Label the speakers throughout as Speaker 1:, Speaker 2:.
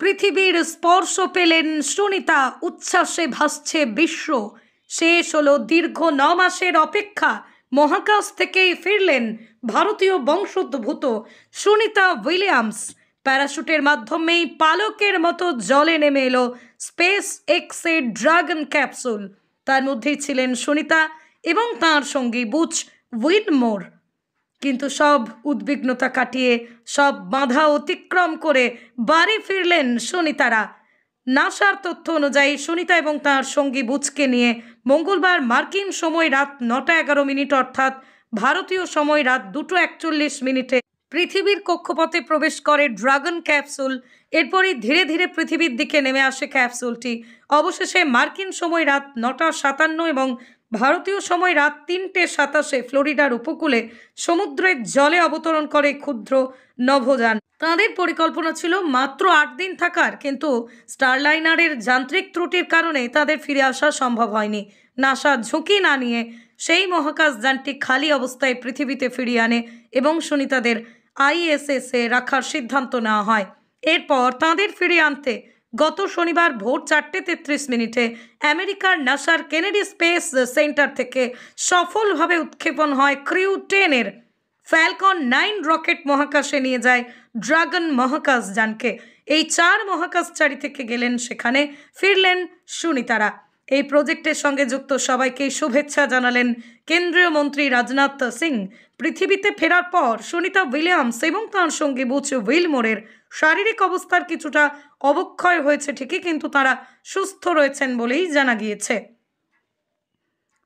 Speaker 1: পৃথিবীর স্পর্শ পেলেন সুনিতা, উচ্ছ্বাসে ভাসছে বিশ্ব। শেষ হলো দীর্ঘ 9 মাসের অপেক্ষা। মহাকাশ থেকেই ফিরলেন ভারতীয় বংশোদ্ভূত সুনিতা উইলিয়ামস। প্যারাশুটের মাধ্যমেই পালকের মতো জলে নেমে এলো স্পেস এক্সের ড্রাগন ক্যাপসুল। তার মধ্যেই ছিলেন সুনিতা এবং তাঁর সঙ্গী বুচ উইলমোর। কিন্তু সব উদ্বিগ্নতা কাটিয়ে, সব বাধা অতিক্রম করে বাড়ি ফিরলেন সুনিতারা। নাসার তথ্য অনুযায়ী সুনিতা এবং তাঁর সঙ্গী বুচকে নিয়ে মঙ্গলবার মার্কিন সময় রাত 9:11 অর্থাৎ ভারতীয় সময় রাত 2:41 পৃথিবীর কক্ষপথে প্রবেশ করে ড্রাগন ক্যাপসুল। এরপরই ধীরে ধীরে পৃথিবীর দিকে নেমে আসে ক্যাপসুলটি। অবশেষে মার্কিন সময় রাত 9:57 এবং ভারতীয় সময় রাত 3:27 ফ্লোরিডার উপকূলে সমুদ্রের জলে অবতরণ করে ক্ষুদ্র নভোযান। তাঁদের পরিকল্পনা ছিল মাত্র 8 দিন থাকার, কিন্তু স্টারলাইনারের যান্ত্রিক ত্রুটির কারণে তাদের ফিরে আসা সম্ভব হয়নি। নাসা ঝুঁকি না নিয়ে সেই মহাকাশযানটি খালি অবস্থায় পৃথিবীতে ফিরিয়ে আনে এবং সুনিতাদের ISS-এ রাখার সিদ্ধান্ত নেওয়া হয়। এরপর তাঁদের ফিরিয়ে আনতে গত শনিবার ভোর 4:33 আমেরিকার নাসার কেনেডি স্পেস সেন্টার থেকে সফলভাবে উৎক্ষেপণ হয় ক্রিউ 10-এর ফ্যালকন 9 রকেট। মহাকাশে নিয়ে যায় ড্রাগন মহাকাশযানকে। এই 4 মহাকাশচারী থেকে গেলেন সেখানে, ফিরলেন সুনিতারা। এই প্রজেক্টের সঙ্গে যুক্ত সবাইকে শুভেচ্ছা জানালেন কেন্দ্রীয় মন্ত্রী রাজনাথ সিং। পৃথিবীতে ফেরার পর সুনিতা উইলিয়ামস এবং তাঁর সঙ্গী বুচ উইলমোরের শারীরিক অবস্থার কিছুটা অবক্ষয় হয়েছে ঠিকই, কিন্তু তাঁরা সুস্থ রয়েছেন বলেই জানা গিয়েছে।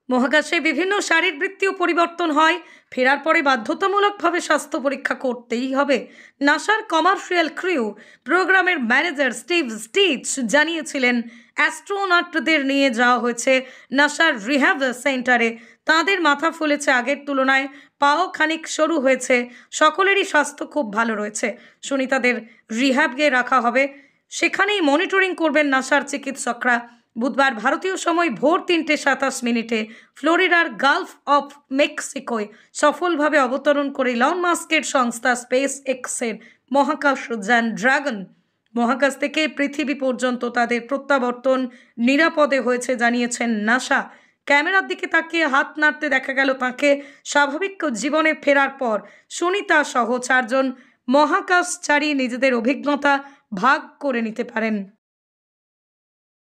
Speaker 1: মহাকাশে বিভিন্ন শারীরবৃত্তীয় পরিবর্তন হয়। ফেরার পরে বাধ্যতামূলকভাবে স্বাস্থ্য পরীক্ষা করতেই হবে। নাসার কমার্শিয়াল ক্রিউ প্রোগ্রামের ম্যানেজার স্টিভ স্টিচ জানিয়েছিলেন, অ্যাস্ট্রোনটদের নিয়ে যাওয়া হয়েছে নাসার রিহ্যাব সেন্টারে। তাঁদের মাথা ফুলেছে আগের তুলনায়, পাও খানিক সরু হয়েছে, সকলেরই স্বাস্থ্য খুব ভালো রয়েছে। সুনিতাদের রিহ্যাবে রাখা হবে, সেখানেই মনিটরিং করবেন নাসার চিকিৎসকরা। বুধবার ভারতীয় সময় ভোর 3:27 ফ্লোরিডার গালফ অফ মেক্সিকোয় সফলভাবে অবতরণ করে ইলন মাস্কের সংস্থা স্পেস এক্সের মহাকাশযান ড্রাগন। মহাকাশ থেকে পৃথিবী পর্যন্ত তাদের প্রত্যাবর্তন নিরাপদে হয়েছে জানিয়েছেন নাসা। ক্যামেরার দিকে তাকিয়ে হাত নাড়তে দেখা গেল তাঁকে। স্বাভাবিক জীবনে ফেরার পর সুনিতা সহ 4 জন মহাকাশচারী নিজেদের অভিজ্ঞতা ভাগ করে নিতে পারেন।